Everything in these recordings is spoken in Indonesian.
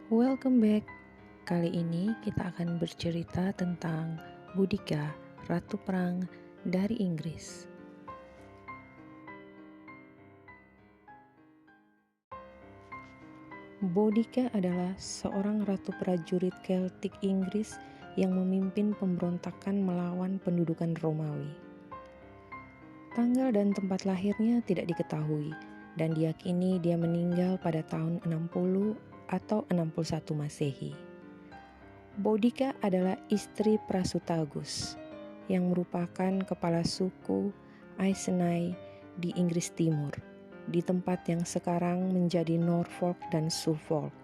Welcome back. Kali ini kita akan bercerita tentang Boudica, Ratu Perang dari Inggris. Boudica adalah seorang ratu prajurit Keltik Inggris yang memimpin pemberontakan melawan pendudukan Romawi. Tanggal dan tempat lahirnya tidak diketahui dan diyakini dia meninggal pada tahun 60 atau 61 Masehi. Boudica adalah istri Prasutagus yang merupakan kepala suku Iceni di Inggris Timur, di tempat yang sekarang menjadi Norfolk dan Suffolk.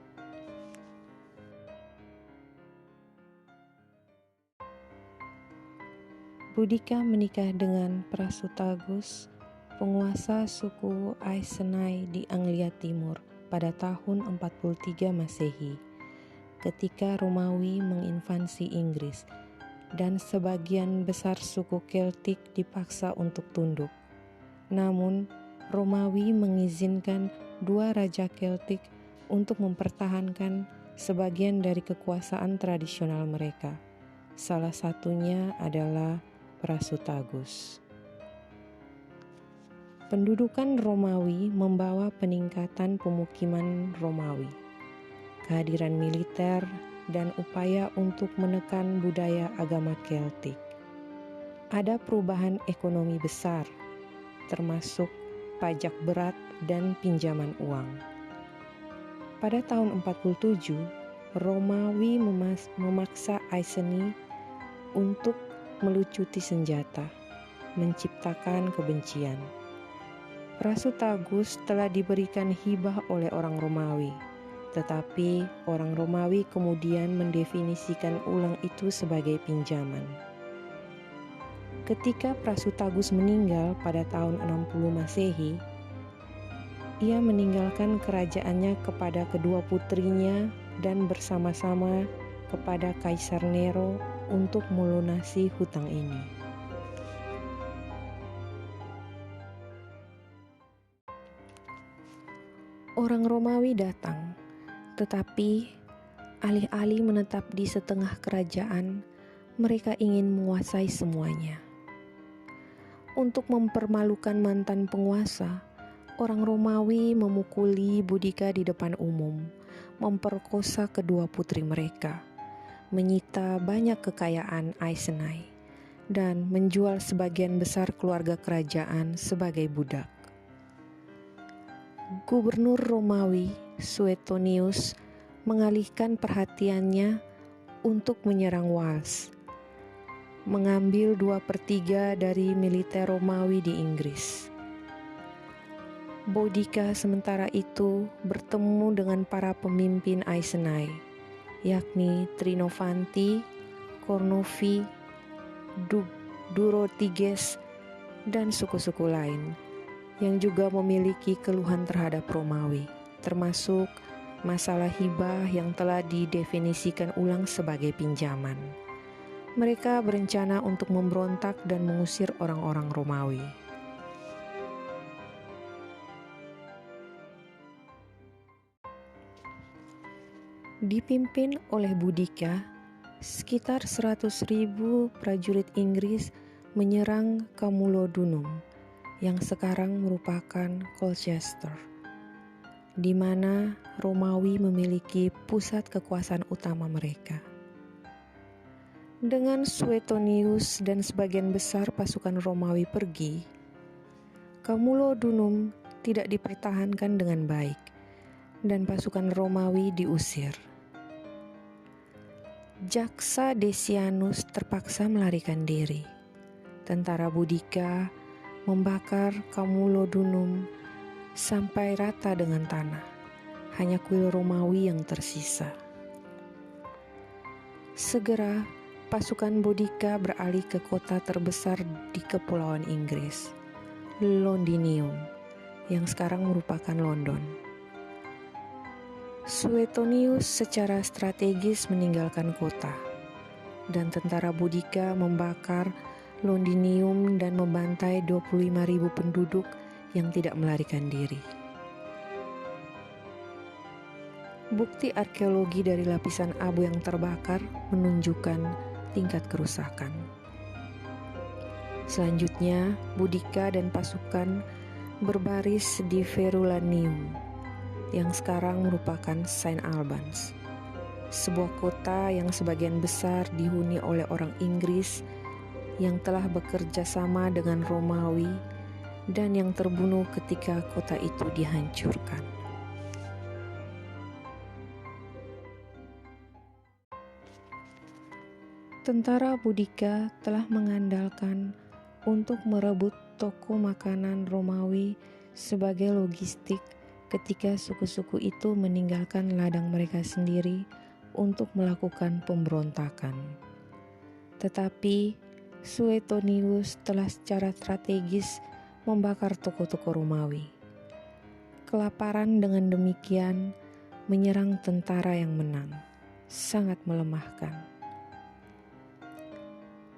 Boudica menikah dengan Prasutagus, penguasa suku Iceni di Anglia Timur pada tahun 43 Masehi, ketika Romawi menginvasi Inggris dan sebagian besar suku Keltik dipaksa untuk tunduk. Namun, Romawi mengizinkan dua raja Keltik untuk mempertahankan sebagian dari kekuasaan tradisional mereka. Salah satunya adalah Prasutagus. Pendudukan Romawi membawa peningkatan pemukiman Romawi, kehadiran militer, dan upaya untuk menekan budaya agama Keltik. Ada perubahan ekonomi besar, termasuk pajak berat dan pinjaman uang. Pada tahun 47, Romawi memaksa Iceni untuk melucuti senjata, menciptakan kebencian. Prasutagus telah diberikan hibah oleh orang Romawi, tetapi orang Romawi kemudian mendefinisikan ulang itu sebagai pinjaman. Ketika Prasutagus meninggal pada tahun 60 Masehi, ia meninggalkan kerajaannya kepada kedua putrinya dan bersama-sama kepada Kaisar Nero untuk melunasi hutang ini. Orang Romawi datang, tetapi alih-alih menetap di setengah kerajaan, mereka ingin menguasai semuanya. Untuk mempermalukan mantan penguasa, orang Romawi memukuli Boudica di depan umum, memperkosa kedua putri mereka, menyita banyak kekayaan Iceni, dan menjual sebagian besar keluarga kerajaan sebagai budak. Gubernur Romawi, Suetonius, mengalihkan perhatiannya untuk menyerang Wales, mengambil 2/3 dari militer Romawi di Inggris. Boudica sementara itu bertemu dengan para pemimpin Iceni, yakni Trinovanti, Cornovi, Durotiges, dan suku-suku lain yang juga memiliki keluhan terhadap Romawi, termasuk masalah hibah yang telah didefinisikan ulang sebagai pinjaman. Mereka berencana untuk memberontak dan mengusir orang-orang Romawi. Dipimpin oleh Boudica, sekitar 100.000 prajurit Inggris menyerang Camulodunum, yang sekarang merupakan Colchester, di mana Romawi memiliki pusat kekuasaan utama mereka. Dengan Suetonius dan sebagian besar pasukan Romawi pergi, Camulodunum tidak dipertahankan dengan baik, dan pasukan Romawi diusir. Jaksa Decianus terpaksa melarikan diri. Tentara Boudica membakar Camulodunum sampai rata dengan tanah. Hanya kuil Romawi yang tersisa. Segera, pasukan Boudica beralih ke kota terbesar di Kepulauan Inggris, Londinium, yang sekarang merupakan London. Suetonius secara strategis meninggalkan kota, dan tentara Boudica membakar Londinium dan membantai 25.000 penduduk yang tidak melarikan diri. Bukti arkeologi dari lapisan abu yang terbakar menunjukkan tingkat kerusakan. Selanjutnya, Boudica dan pasukan berbaris di Verulamium, yang sekarang merupakan Saint Albans, sebuah kota yang sebagian besar dihuni oleh orang Inggris yang telah bekerja sama dengan Romawi dan yang terbunuh ketika kota itu dihancurkan. Tentara Boudica telah mengandalkan untuk merebut toko makanan Romawi sebagai logistik ketika suku-suku itu meninggalkan ladang mereka sendiri untuk melakukan pemberontakan. Tetapi Suetonius telah secara strategis membakar toko-toko Romawi. Kelaparan dengan demikian menyerang tentara yang menang, sangat melemahkan.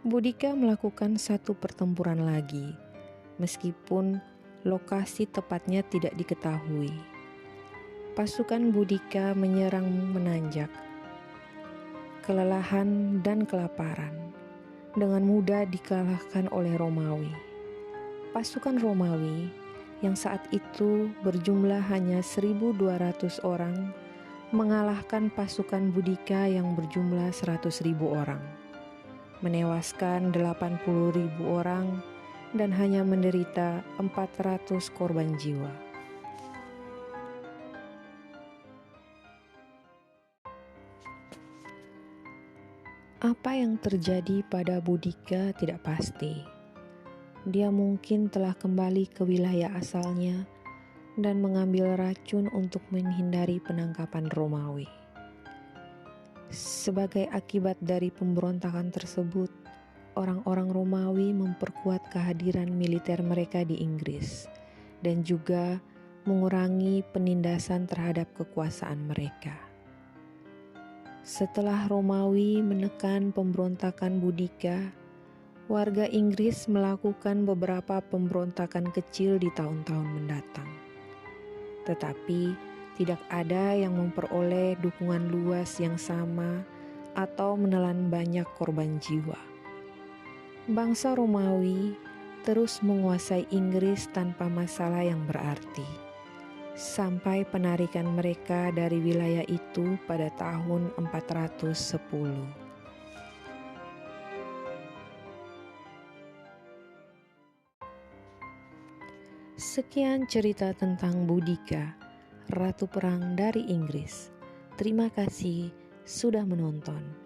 Boudica melakukan satu pertempuran lagi, meskipun lokasi tepatnya tidak diketahui. Pasukan Boudica menyerang menanjak, kelelahan dan kelaparan, dengan mudah dikalahkan oleh Romawi. Pasukan Romawi yang saat itu berjumlah hanya 1.200 orang mengalahkan pasukan Boudica yang berjumlah 100.000 orang, menewaskan 80.000 orang dan hanya menderita 400 korban jiwa. Apa yang terjadi pada Boudica tidak pasti. Dia mungkin telah kembali ke wilayah asalnya dan mengambil racun untuk menghindari penangkapan Romawi. Sebagai akibat dari pemberontakan tersebut, orang-orang Romawi memperkuat kehadiran militer mereka di Inggris dan juga mengurangi penindasan terhadap kekuasaan mereka. Setelah Romawi menekan pemberontakan Boudica, warga Inggris melakukan beberapa pemberontakan kecil di tahun-tahun mendatang. Tetapi tidak ada yang memperoleh dukungan luas yang sama atau menelan banyak korban jiwa. Bangsa Romawi terus menguasai Inggris tanpa masalah yang berarti, sampai penarikan mereka dari wilayah itu pada tahun 410. Sekian cerita tentang Boudica, Ratu Perang dari Inggris. Terima kasih sudah menonton.